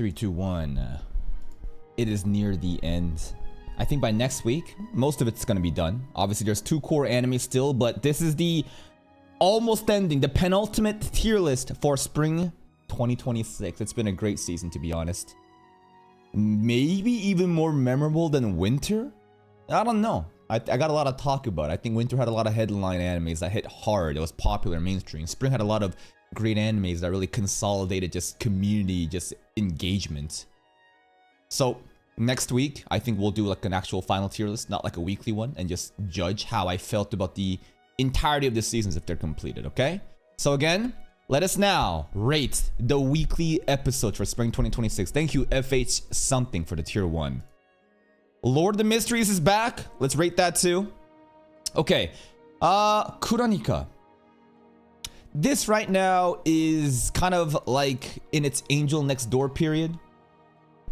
3, 2, 1. It is near the end. I think by next week, most of it's going to be done. Obviously, there's 2 core animes still, but this is the almost ending, the penultimate tier list for spring 2026. It's been a great season, to be honest. Maybe even more memorable than winter? I don't know. I got a lot to talk about. I think winter had a lot of headline animes that hit hard. It was popular, mainstream. Spring had a lot of great animes that really consolidated just community, just engagement. So next week, I think we'll do like an actual final tier list, not like a weekly one, and just judge how I felt about the entirety of the seasons if they're completed, okay? So again, let us now rate the weekly episodes for spring 2026. Thank you, FH something, for the tier 1. Lord of the Mysteries is back. Let's rate that too. Okay. Kuranika. This right now is kind of like in its Angel Next Door period.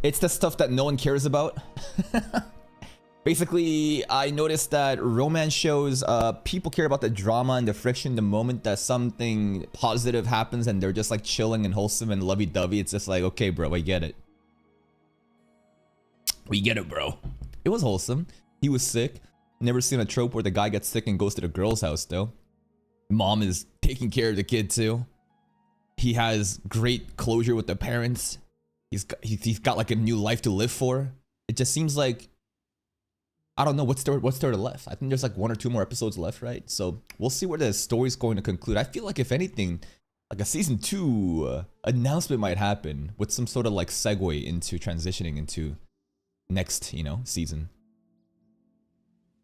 It's the stuff that no one cares about. Basically, I noticed that romance shows, people care about the drama and the friction the moment that something positive happens and they're just like chilling and wholesome and lovey-dovey. It's just like, okay, bro, I get it. We get it, bro. It was wholesome. He was sick. Never seen a trope where the guy gets sick and goes to the girl's house, though. Mom is taking care of the kid, too. He has great closure with the parents. He's got like a new life to live for. It just seems like, I don't know what's there left. I think there's like 1 or 2 more episodes left, right? So we'll see where the story's going to conclude. I feel like if anything, like a season 2 announcement might happen with some sort of like segue into transitioning into next, you know, season.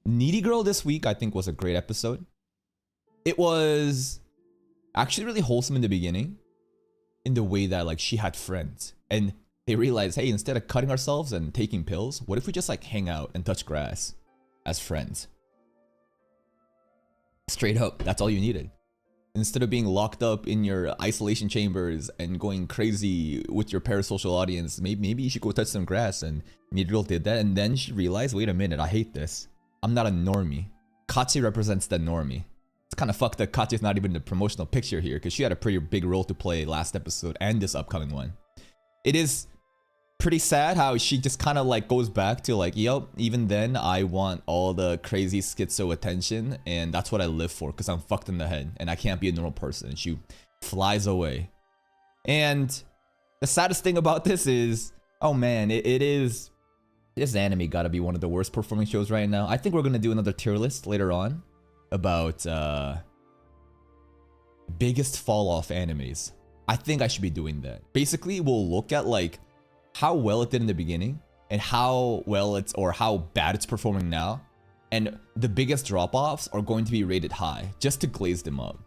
Needy Girl this week, I think, was a great episode. It was actually really wholesome in the beginning, in the way that like she had friends and they realized, hey, instead of cutting ourselves and taking pills, what if we just like hang out and touch grass as friends? Straight up, that's all you needed. Instead of being locked up in your isolation chambers and going crazy with your parasocial audience, maybe you should go touch some grass. And Needy Girl did that, and then she realized, wait a minute, I hate this. I'm not a normie. Kachi represents the normie. It's kind of fucked that Kachi's not even in the promotional picture here, because she had a pretty big role to play last episode and this upcoming one. It is pretty sad how she just kind of like goes back to like, yo, even then I want all the crazy schizo attention, and that's what I live for because I'm fucked in the head and I can't be a normal person. And she flies away. And the saddest thing about this is, oh man, this anime gotta be one of the worst performing shows right now. I think we're gonna do another tier list later on about biggest fall off animes. I think I should be doing that. Basically, we'll look at like how well it did in the beginning and how well or how bad it's performing now. And the biggest drop-offs are going to be rated high just to glaze them up.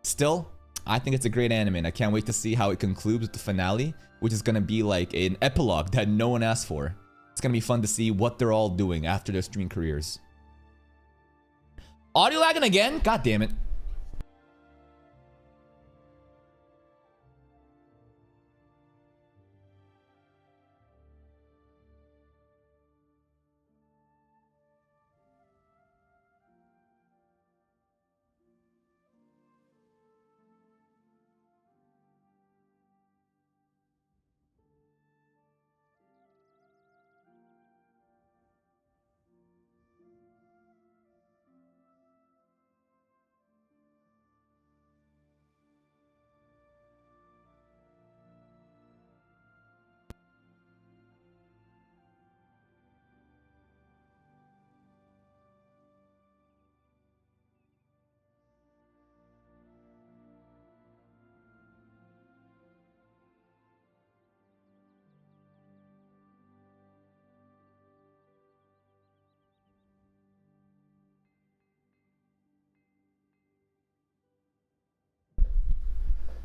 Still, I think it's a great anime and I can't wait to see how it concludes with the finale, which is going to be like an epilogue that no one asked for. It's going to be fun to see what they're all doing after their streaming careers. Audio lagging again? God damn it.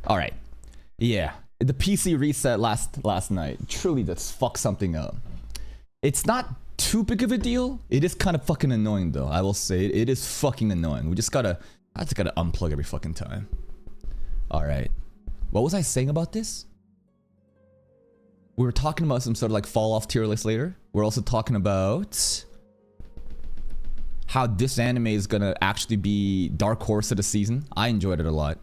All right, yeah, the PC reset last night truly just fucked something up. It's not too big of a deal. It is kind of fucking annoying though. I will say it is fucking annoying. I just gotta unplug every fucking time. All right, what was I saying about this? We were talking about some sort of like fall off tier list later. We're also talking about how this anime is gonna actually be dark horse of the season. I enjoyed it a lot.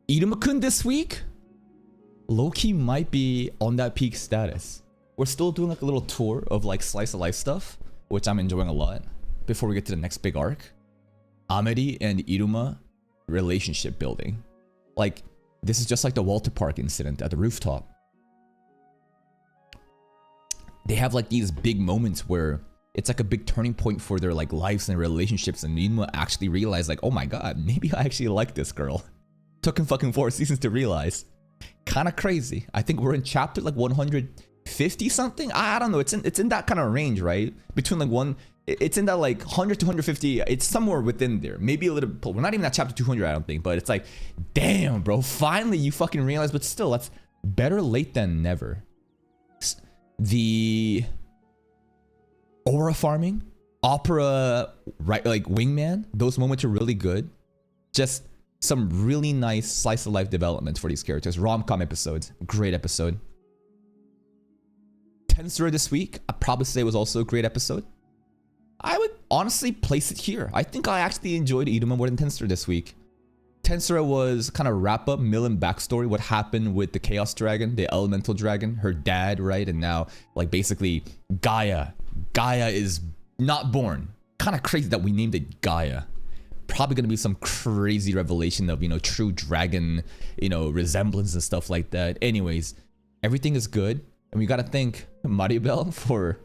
Iruma-kun this week? low-key might be on that peak status. We're still doing like a little tour of like slice of life stuff, which I'm enjoying a lot, before we get to the next big arc. Ameri and Iruma relationship building. Like, this is just like the Walter Park incident at the rooftop. They have like these big moments where it's like a big turning point for their like lives and relationships, and Iruma actually realized like, oh my god, maybe I actually like this girl. Took him fucking 4 seasons to realize. Kind of crazy. I think we're in chapter like 150 something. I don't know. It's in that kind of range, right? Between like it's in that like 100 to 150. It's somewhere within there. Maybe a little. We're not even at chapter 200, I don't think. But it's like, damn, bro. Finally, you fucking realize. But still, that's better late than never. The aura farming, opera, right? Like wingman. Those moments are really good. Just some really nice slice of life development for these characters. Rom-com episodes. Great episode. Tensura this week, I'd probably say was also a great episode. I would honestly place it here. I think I actually enjoyed Iruma more than Tensura this week. Tensura was kind of wrap up Millen backstory, what happened with the Chaos Dragon, the Elemental Dragon, her dad, right? And now, like, basically, Gaia. Gaia is not born. Kind of crazy that we named it Gaia. Probably gonna be some crazy revelation of, you know, true dragon, you know, resemblance and stuff like that. Anyways, everything is good. And we gotta thank Maribel for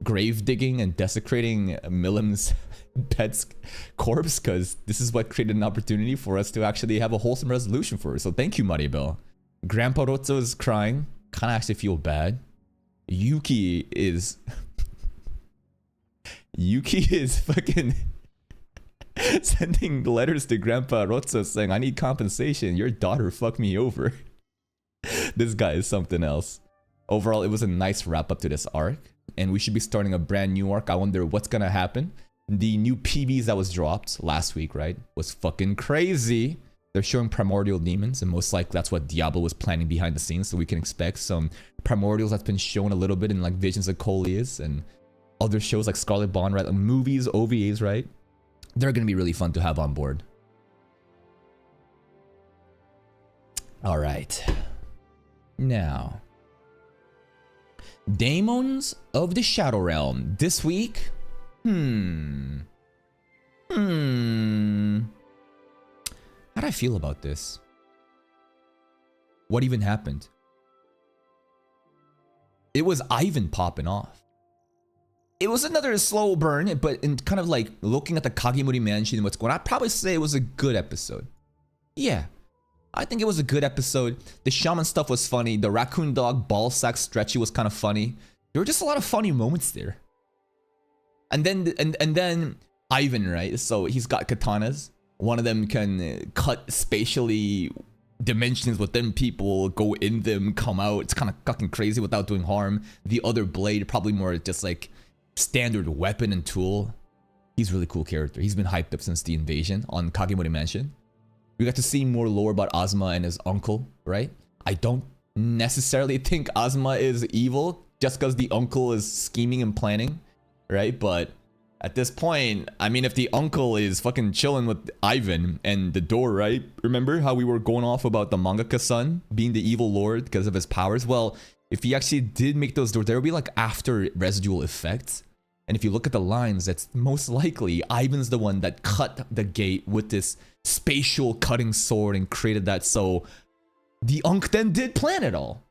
grave digging and desecrating Millem's pet's corpse, because this is what created an opportunity for us to actually have a wholesome resolution for her. So thank you, Maribel. Grandpa Rotso is crying. Kind of actually feel bad. Yuki is fucking sending letters to Grandpa Rotso saying, I need compensation. Your daughter fucked me over. This guy is something else. Overall, it was a nice wrap up to this arc, and we should be starting a brand new arc. I wonder what's gonna happen. The new PVs that was dropped last week, right, was fucking crazy. They're showing primordial demons, and most likely that's what Diablo was planning behind the scenes, so we can expect some primordials that's been shown a little bit in like Visions of Coleus and other shows like Scarlet Bond, right? Like movies, OVAs, right? They're gonna be really fun to have on board. All right. Now, Daemons of the Shadow Realm. This week, How'd I feel about this? What even happened? It was Ivan popping off. It was another slow burn, but in kind of like looking at the Kagemori mansion and what's going on, I'd probably say it was a good episode. Yeah, I think it was a good episode. The shaman stuff was funny. The raccoon dog ball sack stretchy was kind of funny. There were just a lot of funny moments there. And then Ivan, right? So he's got katanas. One of them can cut spatially dimensions within people, go in them, come out. It's kind of fucking crazy without doing harm. The other blade, probably more just like standard weapon and tool. He's a really cool character. He's been hyped up since the invasion on Kagemori Mansion. We got to see more lore about Azuma and his uncle, right? I don't necessarily think Azuma is evil just because the uncle is scheming and planning, right? But at this point, I mean, if the uncle is fucking chilling with Ivan and the door, right? Remember how we were going off about the mangaka son being the evil lord because of his powers? Well, if he actually did make those doors, there would be like after residual effects. And if you look at the lines, that's most likely Ivan's the one that cut the gate with this spatial cutting sword and created that. So the Unk then did plan it all.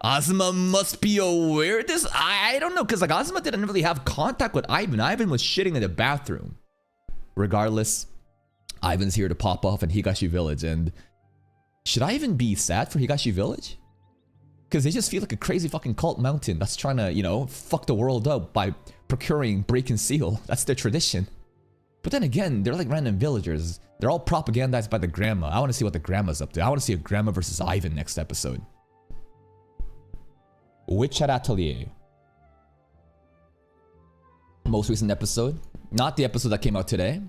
Azuma must be aware of this. I don't know, because like Azuma didn't really have contact with Ivan. Ivan was shitting in the bathroom. Regardless, Ivan's here to pop off in Higashi Village. And should I even be sad for Higashi Village? Because they just feel like a crazy fucking cult mountain that's trying to, you know, fuck the world up by procuring break and seal. That's their tradition. But then again, they're like random villagers. They're all propagandized by the grandma. I want to see what the grandma's up to. I want to see a grandma versus Ivan next episode. Witch at Atelier. Most recent episode. Not the episode that came out today.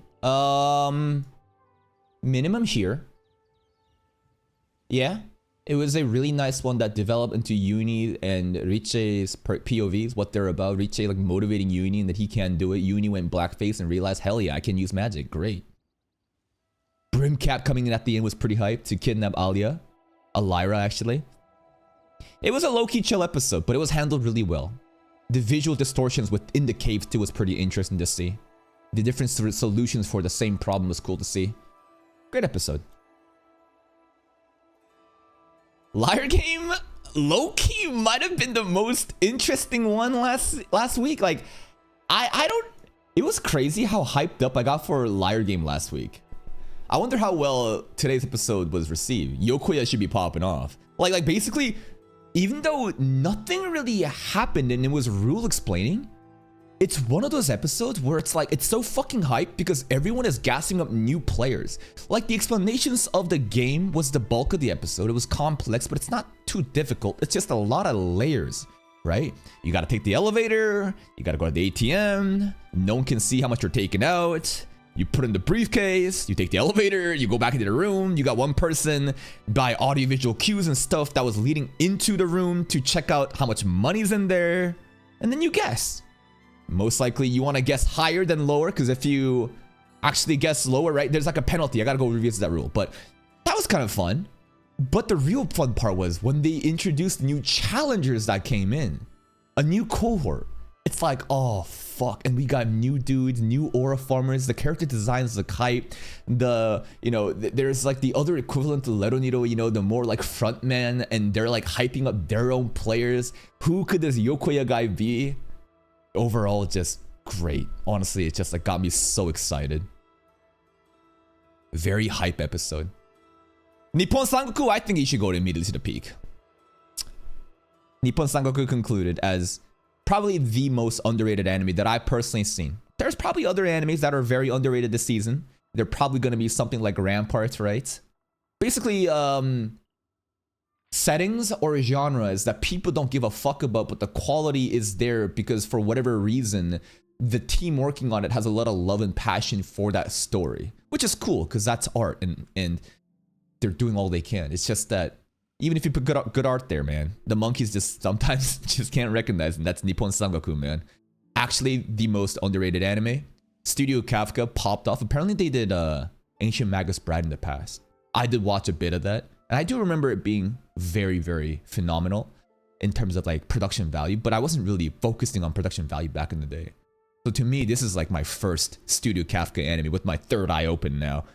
Minimum here. Yeah. It was a really nice one that developed into Uni and Riche's POVs, what they're about. Riche like motivating Uni and that he can do it. Uni went blackface and realized, hell yeah, I can use magic. Great. Brimcap coming in at the end was pretty hyped to kidnap Alia. Alira, actually. It was a low-key chill episode, but it was handled really well. The visual distortions within the cave too was pretty interesting to see. The different solutions for the same problem was cool to see. Great episode. Liar Game, low-key might have been the most interesting one last week. Like, I don't... It was crazy how hyped up I got for Liar Game last week. I wonder how well today's episode was received. Yokoya should be popping off. Like basically, even though nothing really happened and it was rule explaining, it's one of those episodes where it's like, it's so fucking hyped because everyone is gassing up new players. Like the explanations of the game was the bulk of the episode. It was complex, but it's not too difficult. It's just a lot of layers, right? You gotta take the elevator, you gotta go to the ATM, no one can see how much you're taking out. You put in the briefcase, you take the elevator, you go back into the room, you got one person by audiovisual cues and stuff that was leading into the room to check out how much money's in there, and then you guess. Most likely you want to guess higher than lower, because if you actually guess lower, right, there's like a penalty. I gotta go revisit that rule, but that was kind of fun. But the real fun part was when they introduced new challengers that came in, a new cohort. It's like, oh fuck, and we got new dudes, new aura farmers, the character designs the kite, the, you know, there's like the other equivalent to Leroniro, you know, the more like frontman, and they're like hyping up their own players. Who could this Yokoya guy be? Overall, just great. Honestly, it just like got me so excited. Very hype episode. Nippon Sangoku, I think he should go immediately to the peak. Nippon Sangoku concluded as probably the most underrated anime that I've personally seen. There's probably other animes that are very underrated this season. They're probably going to be something like Ramparts, right? Basically, settings or genres that people don't give a fuck about, but the quality is there because for whatever reason, the team working on it has a lot of love and passion for that story, which is cool because that's art and they're doing all they can. It's just that even if you put good art there, man, the monkeys just sometimes just can't recognize, and that's Nippon Sangoku, man. Actually, the most underrated anime. Studio Kafka popped off. Apparently, they did Ancient Magus Bride in the past. I did watch a bit of that, and I do remember it being very, very phenomenal in terms of like production value, but I wasn't really focusing on production value back in the day. So to me, this is like my first Studio Kafka anime with my third eye open now.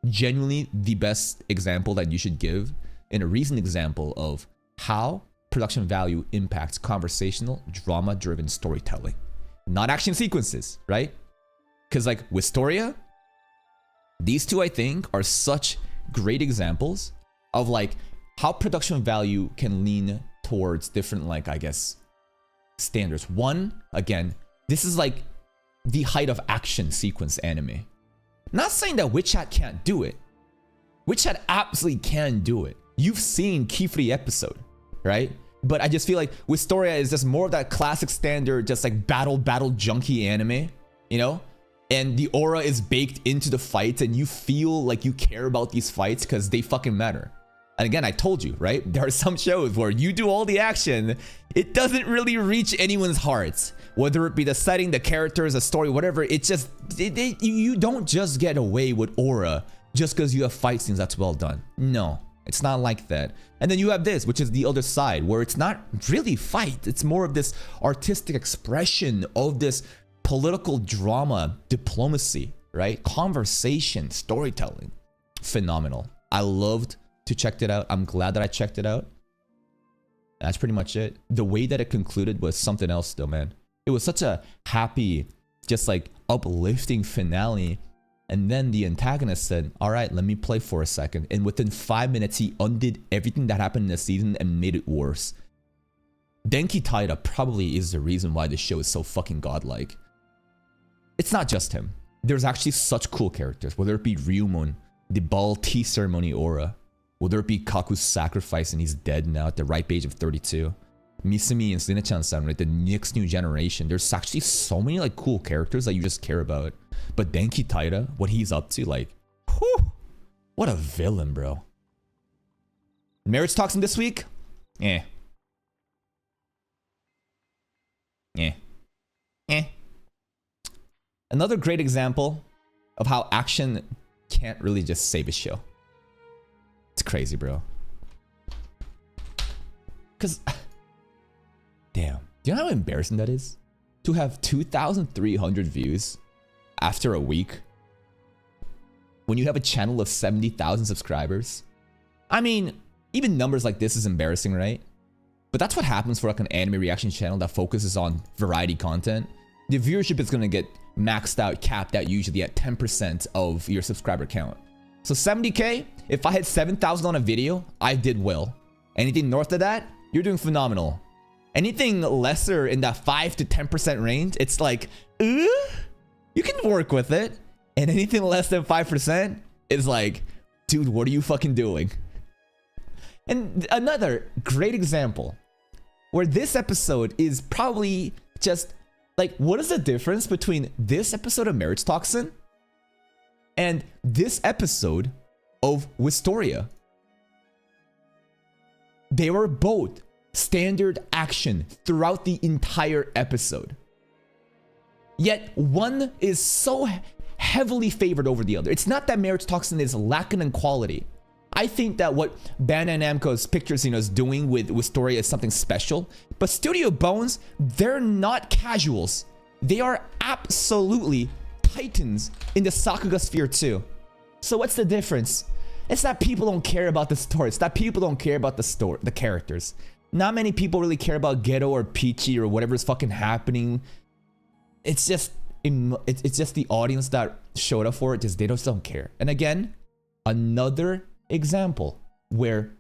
Genuinely the best example that you should give, and a recent example of how production value impacts conversational, drama-driven storytelling. Not action sequences, right? Because like Wistoria, these two I think are such great examples of like how production value can lean towards different, like, I guess, standards. One, again, this is like the height of action sequence anime. Not saying that Witch Hat can't do it. Witch Hat absolutely can do it. You've seen Kifri episode, right? But I just feel like Wistoria is just more of that classic standard, just like battle junkie anime, you know? And the aura is baked into the fights and you feel like you care about these fights because they fucking matter. And again, I told you, right? There are some shows where you do all the action, it doesn't really reach anyone's hearts. Whether it be the setting, the characters, the story, whatever, it just, you don't just get away with aura just because you have fight scenes that's well done. No. It's not like that. And then you have this, which is the other side, where it's not really fight. It's more of this artistic expression of this political drama, diplomacy, right? Conversation, storytelling. Phenomenal. I loved to check it out. I'm glad that I checked it out. That's pretty much it. The way that it concluded was something else though, man. It was such a happy, just like uplifting finale. And then the antagonist said, all right, let me play for a second. And within 5 minutes, he undid everything that happened in the season and made it worse. Denki Taira probably is the reason why this show is so fucking godlike. It's not just him. There's actually such cool characters, whether it be Ryumon, the ball tea ceremony aura, whether it be Kaku's sacrifice and he's dead now at the ripe age of 32. Misumi and Sina-chan-san, right? The next new generation. There's actually so many like cool characters that you just care about. But Denki Taira, what he's up to, like, whew, what a villain, bro. Marriage talks in this week? Eh. Another great example of how action can't really just save a show. It's crazy, bro. Because, damn, do you know how embarrassing that is? To have 2,300 views after a week when you have a channel of 70,000 subscribers. I mean, even numbers like this is embarrassing, right? But that's what happens for like an anime reaction channel that focuses on variety content. The viewership is gonna get maxed out, capped out usually at 10% of your subscriber count. So 70K, if I had 7,000 on a video, I did well. Anything north of that, you're doing phenomenal. Anything lesser in that 5 to 10% range, it's like, you can work with it. And anything less than 5% is like, dude, what are you fucking doing? And another great example where this episode is probably just like, what is the difference between this episode of Marriage Toxin and this episode of Wistoria? They were both standard action throughout the entire episode. Yet one is so heavily favored over the other. It's not that Marriage Toxin is lacking in quality. I think that what Bandai Namco's Pictures, is doing with Wistoria is something special. But Studio Bones, they're not casuals. They are absolutely titans in the Sakuga sphere too. So what's the difference? It's that people don't care about the story. It's that people don't care about the characters. Not many people really care about Geto or Peachy or whatever's fucking happening. It's just the audience that showed up for it. They just don't care. And again, another example where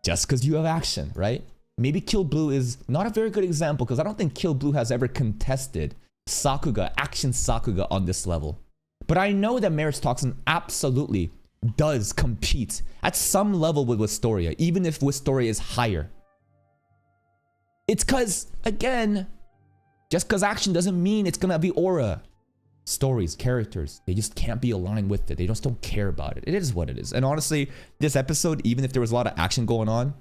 just because you have action, right? Maybe Kill Blue is not a very good example because I don't think Kill Blue has ever contested Sakuga, action Sakuga on this level. But I know that Marriage Toxin absolutely does compete at some level with Wistoria, even if Wistoria is higher. It's because, again, just because action doesn't mean it's gonna be aura. Stories, characters, they just can't be aligned with it. They just don't care about it. It is what it is. And honestly, this episode, even if there was a lot of action going on,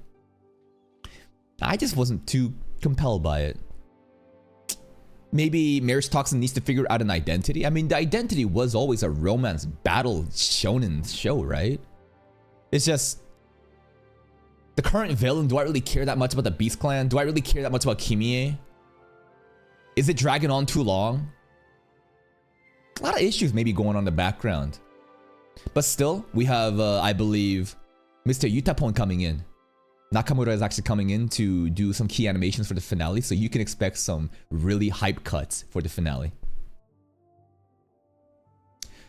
I just wasn't too compelled by it. Maybe Marriage Toxin needs to figure out an identity. I mean, the identity was always a romance battle shonen show, right? It's just the current villain. Do I really care that much about the Beast Clan? Do I really care that much about Kimie? Is it dragging on too long? A lot of issues maybe going on in the background. But still, we have, I believe, Mr. Yutapon coming in. Nakamura is actually coming in to do some key animations for the finale, so you can expect some really hype cuts for the finale.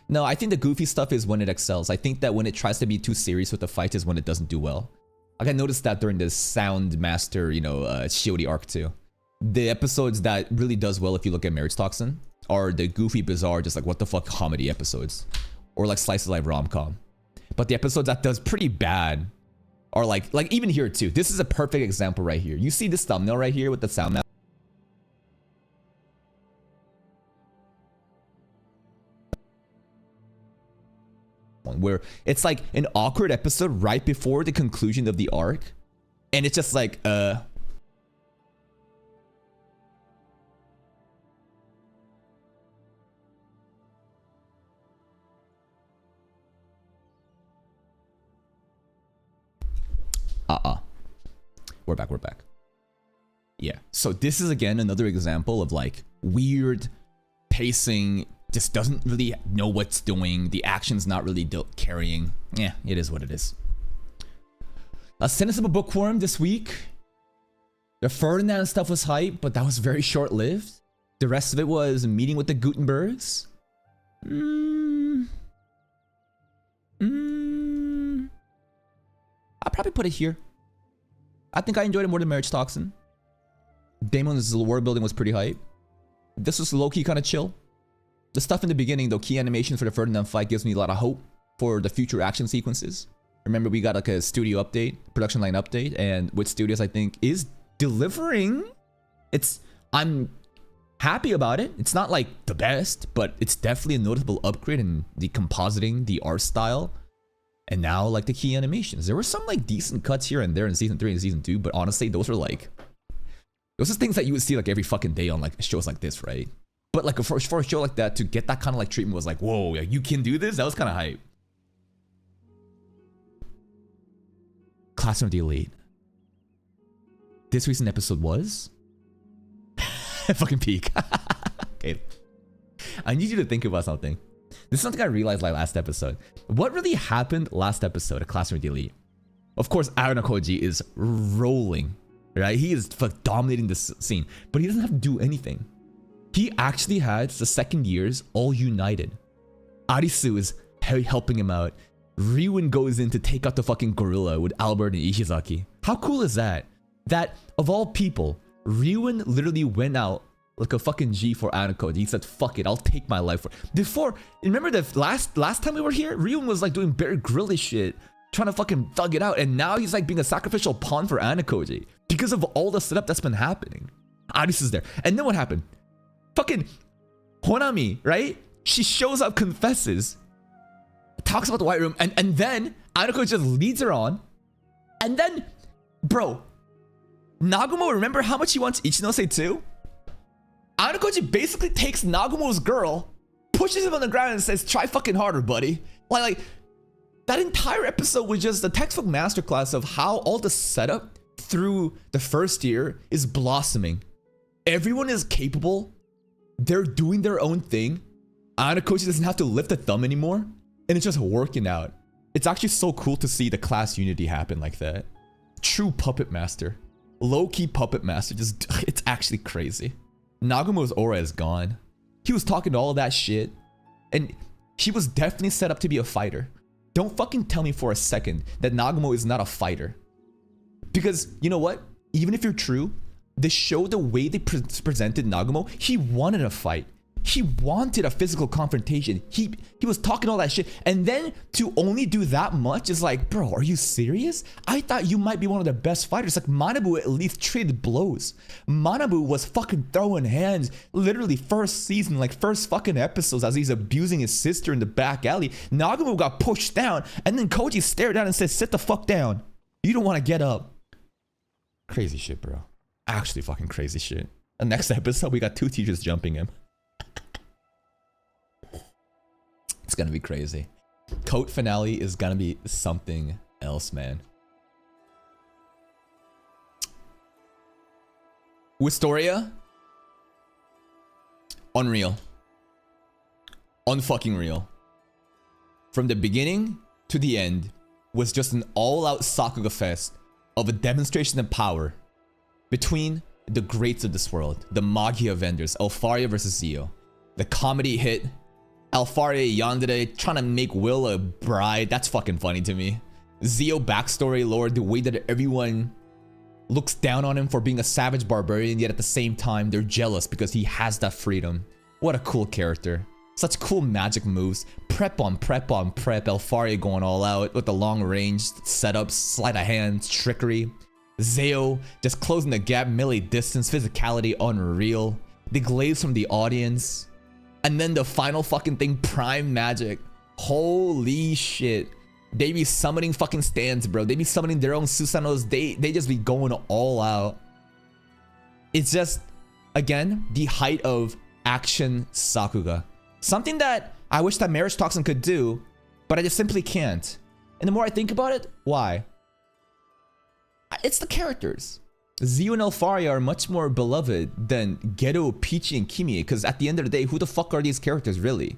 No, I think the goofy stuff is when it excels. I think that when it tries to be too serious with the fight is when it doesn't do well. Like I noticed that during the Sound Master, Shiori arc too. The episodes that really does well if you look at Marriage Toxin are the goofy, bizarre, just like what the fuck comedy episodes. Or like slice of life rom-com. But the episodes that does pretty bad are like even here too. This is a perfect example right here. You see this thumbnail right here with the sound map? Where it's like an awkward episode right before the conclusion of the arc. And it's just like, We're back. Yeah. So this is again another example of like weird pacing, just doesn't really know what's doing. The action's not really carrying. Yeah, it is what it is. Cynicism Bookworm this week. The Ferdinand stuff was hype, but that was very short-lived. The rest of it was meeting with the Gutenbergs. I'll probably put it here. I think I enjoyed it more than Marriage Toxin. Damon's world building was pretty hype. This was low-key kind of chill. The stuff in the beginning, though, key animation for the Ferdinand fight gives me a lot of hope for the future action sequences. Remember, we got like a studio update, production line update, and Wit Studios, I think, is delivering. I'm happy about it. It's not like the best, but it's definitely a notable upgrade in the compositing, the art style. And now, like, the key animations. There were some, like, decent cuts here and there in Season 3 and Season 2, but honestly, those are things that you would see, like, every fucking day on, like, shows like this, right? But, like, for a show like that, to get that kind of, like, treatment was like, whoa, you can do this? That was kind of hype. Classroom of the Elite. this recent episode was? Fucking peak. Okay. I need you to think about something. This is something I realized like last episode. What really happened last episode of Classroom Elite? Of course, Koji is rolling, right? He is dominating this scene, but he doesn't have to do anything. He actually has the second years all united. Arisu is helping him out. Ryuin goes in to take out the fucking gorilla with Albert and Ishizaki. How cool is that? That, of all people, Ryuin literally went out like a fucking G for Anakoji. He said, fuck it, I'll take my life for it. Before, remember the last time we were here? Ryuin was like doing Bear Grylls shit, trying to fucking thug it out, and now he's like being a sacrificial pawn for Anakoji because of all the setup that's been happening. Arisu's there. And then what happened? Fucking Honami, right? She shows up, confesses, talks about the White Room, and then Anakoji just leads her on. And then, bro, Nagumo, remember how much he wants Ichinose too? Anakoji basically takes Nagumo's girl, pushes him on the ground and says, try fucking harder, buddy. Like that entire episode was just a textbook masterclass of how all the setup through the first year is blossoming. Everyone is capable. They're doing their own thing. Anakoji doesn't have to lift a thumb anymore. And it's just working out. It's actually so cool to see the class unity happen like that. True puppet master. Low-key puppet master. Just, it's actually crazy. Nagumo's aura is gone. He was talking all that shit. And he was definitely set up to be a fighter. Don't fucking tell me for a second that Nagumo is not a fighter. Because, you know what? Even if you're true, the show, the way they presented Nagumo, he wanted a fight. He wanted a physical confrontation. He was talking all that shit. And then to only do that much is like, bro, are you serious? I thought you might be one of the best fighters. Like Manabu at least traded blows. Manabu was fucking throwing hands literally first season, like first fucking episodes as he's abusing his sister in the back alley. Nagumo got pushed down and then Koji stared down and said, sit the fuck down. You don't want to get up. Crazy shit, bro. Actually fucking crazy shit. The next episode, we got 2 teachers jumping him. It's gonna be crazy. Coat finale is gonna be something else, man. Wistoria, unreal. Unfucking real. From the beginning to the end was just an all-out Sakuga fest of a demonstration of power between the greats of this world, the Magia vendors, Alfaria versus Zio. The comedy hit. Alfaria Yandere trying to make Will a bride. That's fucking funny to me. Zio backstory lore, the way that everyone looks down on him for being a savage barbarian, yet at the same time they're jealous because he has that freedom. What a cool character. Such cool magic moves. Prep on prep on prep. Alfaria going all out with the long range setups, sleight of hand, trickery. Zeo just closing the gap, melee distance, physicality unreal. The glaze from the audience. And then the final fucking thing, prime magic. Holy shit. They be summoning fucking stands, bro. They be summoning their own Susanos. They just be going all out. It's just, again, the height of action Sakuga. Something that I wish that Marriage Toxin could do, but I just simply can't. And the more I think about it, why? It's the characters. Zio and Alfaria are much more beloved than Geto, Peachy, and Kimie, because at the end of the day, who the fuck are these characters really?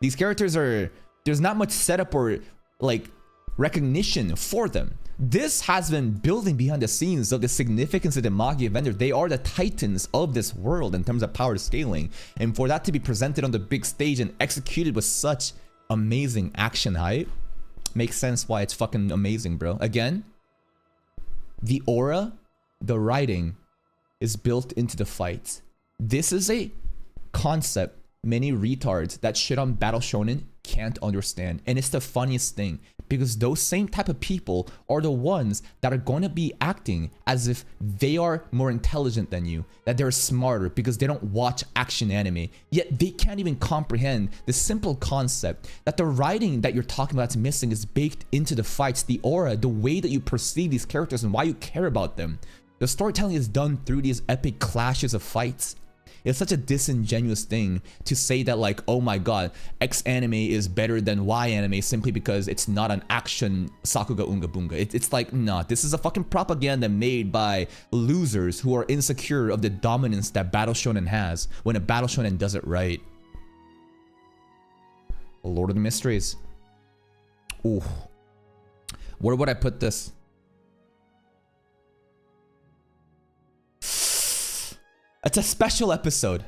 These characters are... There's not much setup or, like, recognition for them. This has been building behind the scenes of the significance of the Magia vendor. They are the titans of this world in terms of power scaling. And for that to be presented on the big stage and executed with such amazing action hype, makes sense why it's fucking amazing, bro. Again, the aura... The writing is built into the fights. This is a concept many retards that shit on Battle Shonen can't understand. And it's the funniest thing because those same type of people are the ones that are going to be acting as if they are more intelligent than you, that they're smarter because they don't watch action anime. Yet they can't even comprehend the simple concept that the writing that you're talking about that's missing is baked into the fights, the aura, the way that you perceive these characters and why you care about them. The storytelling is done through these epic clashes of fights. It's such a disingenuous thing to say that like, oh my god, X anime is better than Y anime simply because it's not an action Sakuga Unga Bunga. It's like, nah, this is a fucking propaganda made by losers who are insecure of the dominance that Battle Shonen has when a Battle Shonen does it right. Lord of the Mysteries. Ooh. Where would I put this? It's a special episode.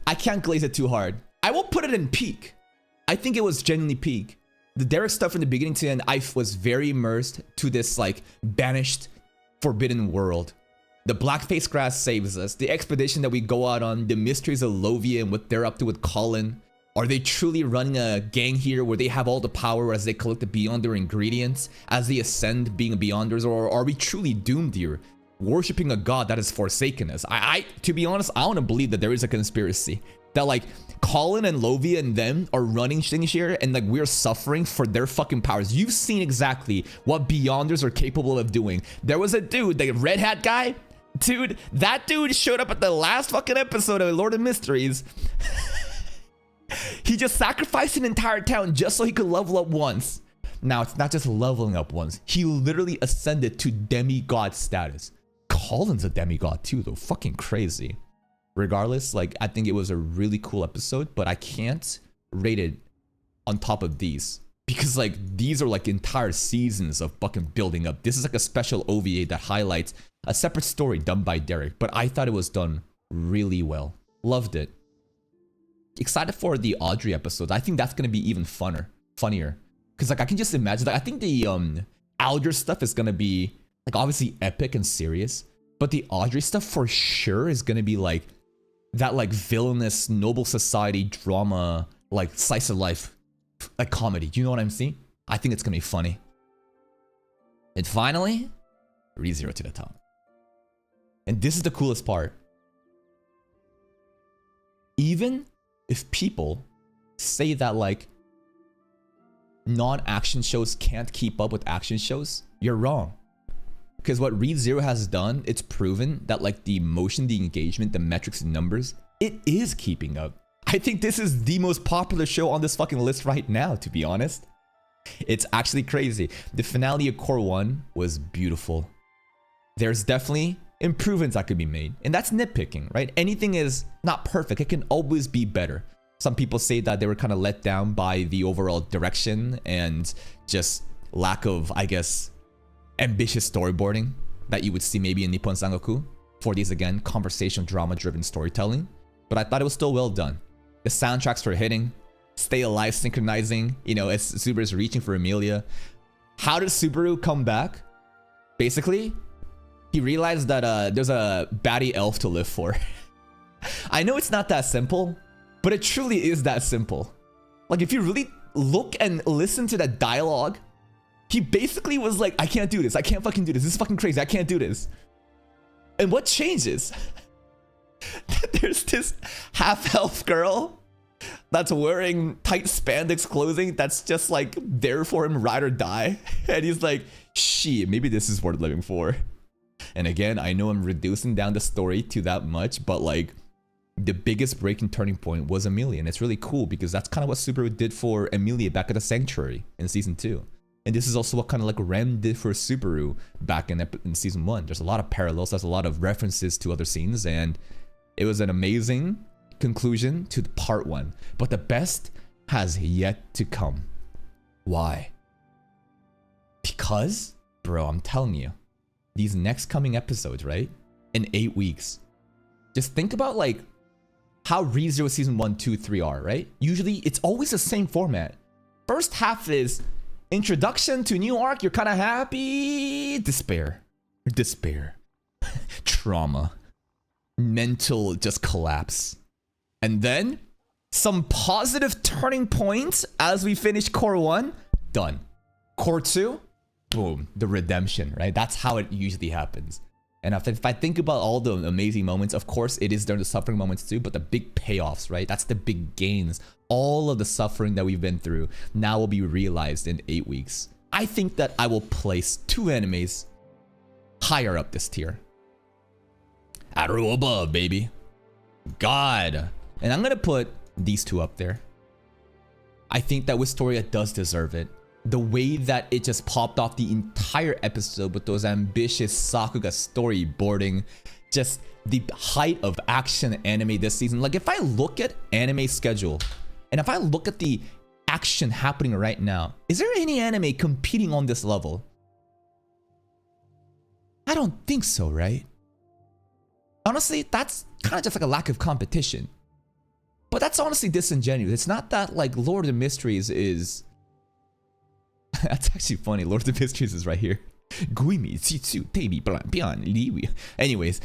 I can't glaze it too hard. I will put it in peak. I think it was genuinely peak. The Derek stuff from the beginning to the end, I was very immersed to this like banished, forbidden world. The blackface grass saves us. The expedition that we go out on, the mysteries of Lovia and what they're up to with Colin. Are they truly running a gang here where they have all the power as they collect the Beyonder ingredients, as they ascend being Beyonders, or are we truly doomed here? Worshipping a god that has forsaken us. To be honest, I want to believe that there is a conspiracy that like Colin and Lovia and them are running things here and like we're suffering for their fucking powers. You've seen exactly what Beyonders are capable of doing. There was a dude, the red hat guy, dude, that dude showed up at the last fucking episode of Lord of Mysteries. He just sacrificed an entire town just so he could level up once. Now, it's not just leveling up once. He literally ascended to demigod status. Colin's a demigod too, though. Fucking crazy. Regardless, like, I think it was a really cool episode, but I can't rate it on top of these. Because, like, these are, like, entire seasons of fucking building up. This is, like, a special OVA that highlights a separate story done by Derek. But I thought it was done really well. Loved it. Excited for the Audrey episodes. I think that's going to be even funnier. Because, like, I can just imagine, like, I think the Alger stuff is going to be, like, obviously epic and serious. But the Audrey stuff for sure is going to be, like, that, like, villainous Noble Society drama, like, slice of life, like, comedy. Do you know what I'm saying? I think it's going to be funny. And finally, ReZero to the top. And this is the coolest part. Even if people say that, like, non-action shows can't keep up with action shows, you're wrong. Because what ReZero has done, it's proven that, like, the emotion, the engagement, the metrics and numbers, it is keeping up. I think this is the most popular show on this fucking list right now, to be honest. It's actually crazy. The finale of Core 1 was beautiful. There's definitely improvements that could be made. And that's nitpicking, right? Anything is not perfect. It can always be better. Some people say that they were kind of let down by the overall direction and just lack of, I guess, ambitious storyboarding that you would see maybe in Nippon Sangoku. For these, again, conversation drama-driven storytelling. But I thought it was still well done. The soundtracks were hitting. Stay Alive synchronizing, you know, as Subaru's reaching for Emilia. How did Subaru come back? Basically, he realized that there's a baddie elf to live for. I know it's not that simple, but it truly is that simple. Like, if you really look and listen to that dialogue, he basically was like, I can't do this. I can't fucking do this. This is fucking crazy. I can't do this. And what changes? There's this half-elf girl that's wearing tight spandex clothing that's just like there for him, ride or die. And he's like, shit, maybe this is worth living for. And again, I know I'm reducing down the story to that much, but like the biggest breaking turning point was Emilia. And it's really cool because that's kind of what Subaru did for Emilia back at the Sanctuary in season 2. And this is also what kind of like Ren did for Subaru back in season 1. There's a lot of parallels. There's a lot of references to other scenes. And it was an amazing conclusion to part 1. But the best has yet to come. Why? Because, bro, I'm telling you, these next coming episodes, right? In 8 weeks. Just think about like how ReZero season 1, 2, 3 are, right? Usually it's always the same format. First half is introduction to new arc, you're kind of happy, despair, trauma, mental just collapse. And then some positive turning points as we finish Core 1, done. Core 2, boom, the redemption, right? That's how it usually happens. And if I think about all the amazing moments, of course, it is during the suffering moments too, but the big payoffs, right? That's the big gains. All of the suffering that we've been through now will be realized in 8 weeks. I think that I will place 2 animes higher up this tier. At or above, baby. God. And I'm gonna put these two up there. I think that Wisteria does deserve it. The way that it just popped off the entire episode with those ambitious Sakuga storyboarding, just the height of action anime this season. Like, if I look at anime schedule and if I look at the action happening right now, is there any anime competing on this level? I don't think so, right? Honestly, that's kind of just like a lack of competition. But that's honestly disingenuous. It's not that like Lord of the Mysteries is... That's actually funny. Lord of the Mysteries is right here. Anyways,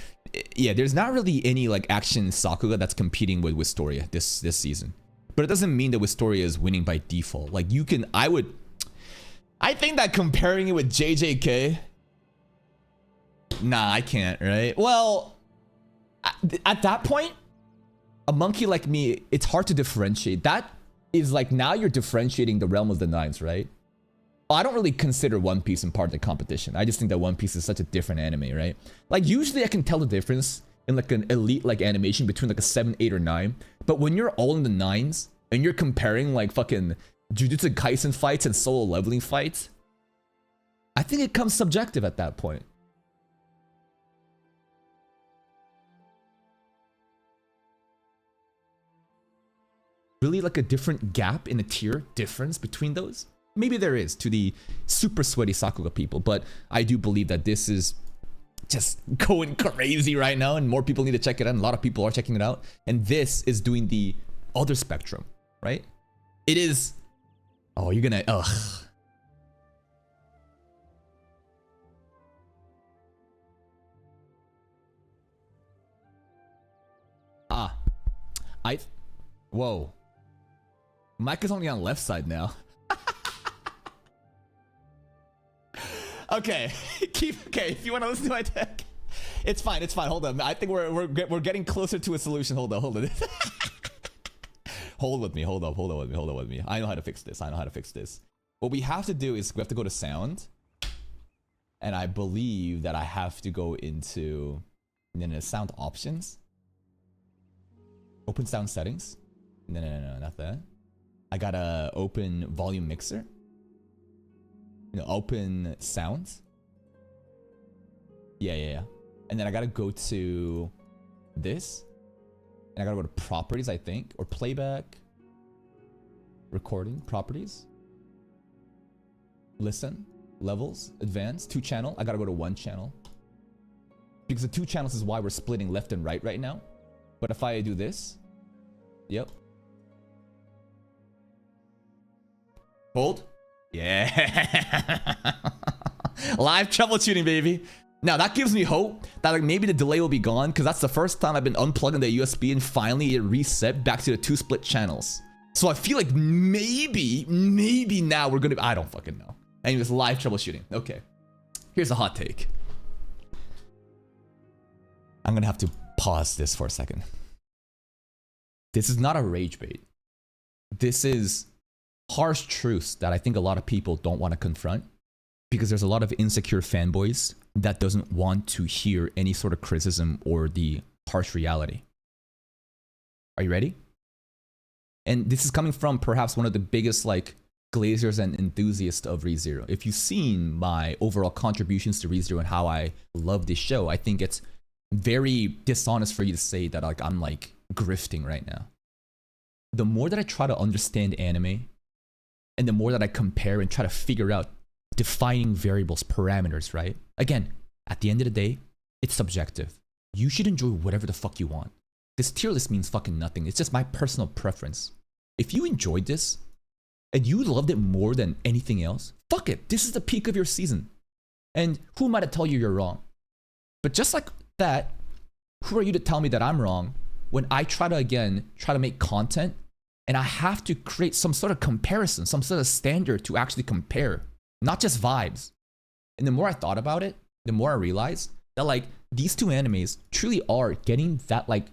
yeah, there's not really any like action Sakuga that's competing with Wisteria this season. But it doesn't mean that Wisteria is winning by default. Like you can, I think that comparing it with JJK, nah, I can't, right? Well, at that point, a monkey like me, it's hard to differentiate. That is like, now you're differentiating the realm of the nines, right? I don't really consider One Piece in part of the competition. I just think that One Piece is such a different anime, right? Like usually I can tell the difference in like an elite like animation between like a 7, 8, or 9. But when you're all in the 9s and you're comparing like fucking Jujutsu Kaisen fights and solo leveling fights, I think it comes subjective at that point. Really like a different gap in a tier difference between those? Maybe there is to the super sweaty Sakuga people, but I do believe that this is just going crazy right now and more people need to check it out. And a lot of people are checking it out. And this is doing the other spectrum, right? It is... Oh, you're gonna... Ugh. Whoa. Mike is only on the left side now. Okay, okay, if you want to listen to my tech, it's fine, hold on. I think we're getting closer to a solution. Hold on. hold with me. I know how to fix this. What we have to do is we have to go to sound. And I believe that I have to go into sound options. Open sound settings. No, not that. I gotta open volume mixer. Open sounds. Yeah. And then I gotta go to this. And I gotta go to properties, I think. Or playback. Recording. Properties. Listen. Levels. Advanced. 2 channel. I gotta go to 1 channel. Because the 2 channels is why we're splitting left and right now. But if I do this. Yep. Hold. Yeah. Live troubleshooting, baby. Now that gives me hope that like maybe the delay will be gone, because that's the first time I've been unplugging the USB and finally it reset back to the 2 split channels. So I feel like maybe now we're gonna... I don't fucking know. Anyways, live troubleshooting. Okay. Here's a hot take. I'm gonna have to pause this for a second. This is not a rage bait. This is harsh truths that I think a lot of people don't want to confront, because there's a lot of insecure fanboys that doesn't want to hear any sort of criticism or the harsh reality. Are you ready? And this is coming from perhaps one of the biggest like glaziers and enthusiasts of ReZero. If you've seen my overall contributions to ReZero and how I love this show, I think it's very dishonest for you to say that like I'm like grifting right now. The more that I try to understand anime, and the more that I compare and try to figure out defining variables, parameters, right? Again, at the end of the day, it's subjective. You should enjoy whatever the fuck you want. This tier list means fucking nothing. It's just my personal preference. If you enjoyed this, and you loved it more than anything else, fuck it. This is the peak of your season. And who am I to tell you you're wrong? But just like that, who are you to tell me that I'm wrong when I try to make content and I have to create some sort of comparison, some sort of standard to actually compare, not just vibes. And the more I thought about it, the more I realized that like these 2 animes truly are getting that like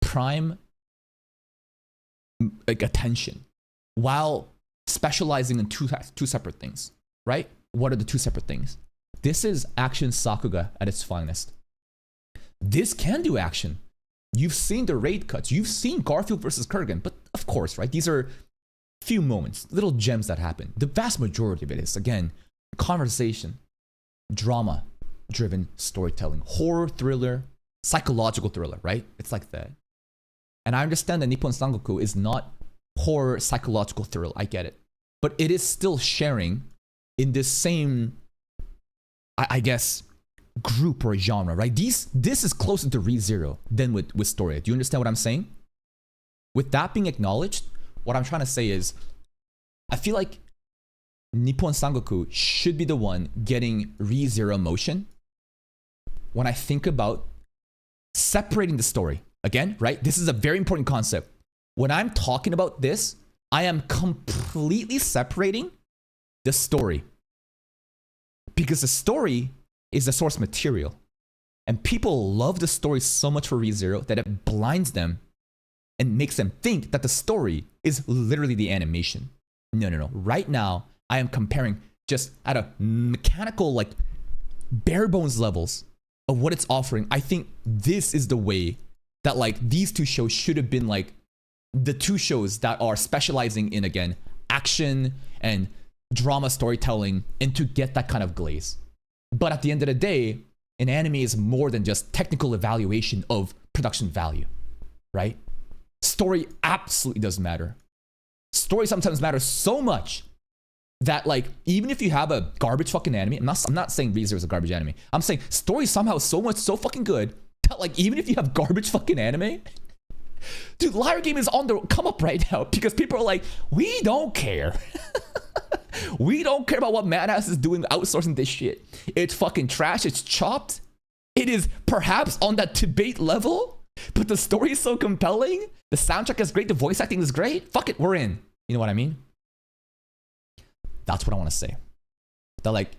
prime like attention while specializing in two separate things, right? What are the 2 separate things? This is action Sakuga at its finest. This can do action. You've seen the raid cuts. You've seen Garfield versus Kurgan. But of course, right? These are few moments, little gems that happen. The vast majority of it is, again, conversation, drama-driven storytelling, horror, thriller, psychological thriller, right? It's like that. And I understand that Nippon Sangoku is not horror, psychological thriller. I get it. But it is still sharing in this same, I guess, group or genre, right? This is closer to ReZero than with Story. Do you understand what I'm saying? With that being acknowledged, what I'm trying to say is, I feel like Nippon Sangoku should be the one getting ReZero motion when I think about separating the story. Again, right? This is a very important concept. When I'm talking about this, I am completely separating the story. Because the story is the source material. And people love the story so much for ReZero that it blinds them and makes them think that the story is literally the animation. No. Right now, I am comparing just at a mechanical, like, bare bones levels of what it's offering. I think this is the way that, like, these two shows should have been, like, the two shows that are specializing in, again, action and drama storytelling, and to get that kind of glaze. But at the end of the day, an anime is more than just technical evaluation of production value, right? Story absolutely does matter. Story sometimes matters so much that, like, even if you have a garbage fucking anime, I'm not saying ReZero is a garbage anime. I'm saying story somehow so fucking good that, like, even if you have garbage fucking anime, dude, Liar Game is on the come up right now because people are like, we don't care. We don't care about what Madhouse is doing outsourcing this shit. It's fucking trash. It's chopped. It is perhaps on that debate level, but the story is so compelling. The soundtrack is great. The voice acting is great. Fuck it, we're in. You know what I mean? That's what I want to say. That, like,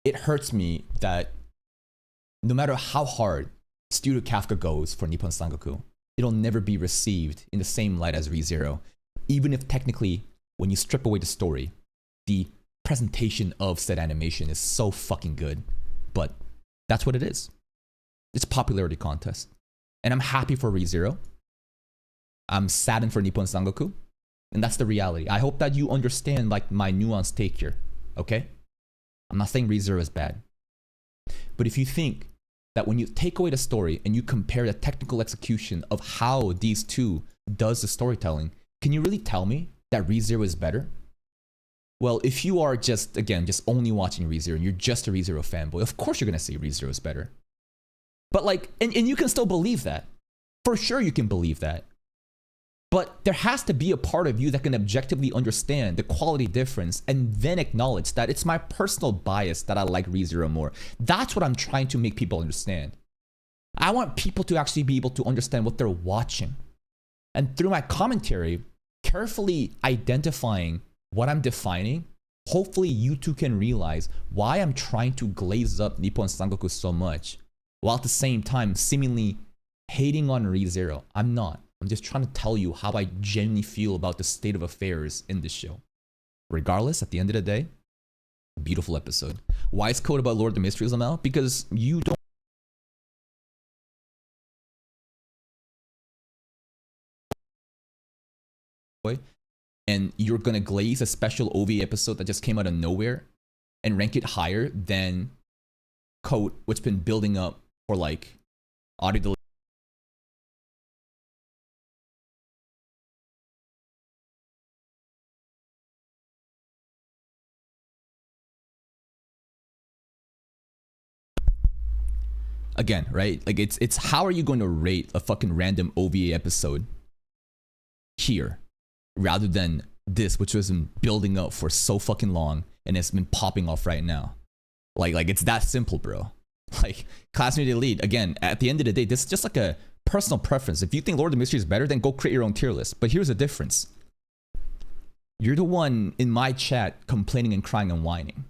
it hurts me that no matter how hard Studio Kafka goes for Nippon Sangoku, it'll never be received in the same light as ReZero. Even if technically, when you strip away the story, the presentation of said animation is so fucking good. But that's what it is. It's a popularity contest. And I'm happy for ReZero. I'm saddened for Nippon Sangoku. And that's the reality. I hope that you understand, like, my nuanced take here. Okay? I'm not saying ReZero is bad. But if you think that when you take away the story and you compare the technical execution of how these two does the storytelling, can you really tell me that ReZero is better? Well, if you are just only watching ReZero and you're just a ReZero fanboy, of course you're going to say ReZero is better. But, like, and you can still believe that. For sure you can believe that. But there has to be a part of you that can objectively understand the quality difference and then acknowledge that it's my personal bias that I like ReZero more. That's what I'm trying to make people understand. I want people to actually be able to understand what they're watching. And through my commentary, carefully identifying what I'm defining, hopefully you too can realize why I'm trying to glaze up Nippon Sangoku so much, while at the same time seemingly hating on ReZero. I'm not. I'm just trying to tell you how I genuinely feel about the state of affairs in this show. Regardless, at the end of the day, beautiful episode. Why is code about Lord of the Mysteries, Lamel? Because you don't. And you're gonna glaze a special OVA episode that just came out of nowhere and rank it higher than Code, which has been building up for, like, audio delay. Again, right? Like, it's how are you going to rate a fucking random OVA episode here rather than this, which was been building up for so fucking long and it's been popping off right now? Like it's that simple, bro. Like, Classmate Elite, again, at the end of the day, this is just like a personal preference. If you think Lord of the Mysteries is better, then go create your own tier list. But here's the difference. You're the one in my chat complaining and crying and whining.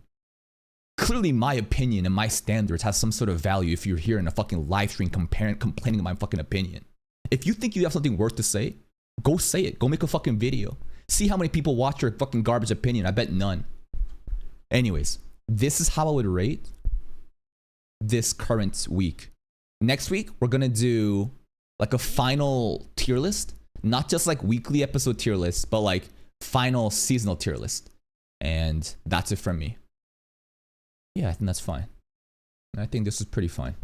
Clearly my opinion and my standards has some sort of value if you're here in a fucking live stream complaining my fucking opinion. If you think you have something worth to say, go say it. Go make a fucking video. See how many people watch your fucking garbage opinion. I bet none. Anyways, this is how I would rate this current week. Next week, we're gonna do like a final tier list, not just like weekly episode tier list, but like final seasonal tier list. And that's it from me. Yeah, I think that's fine. I think this is pretty fine.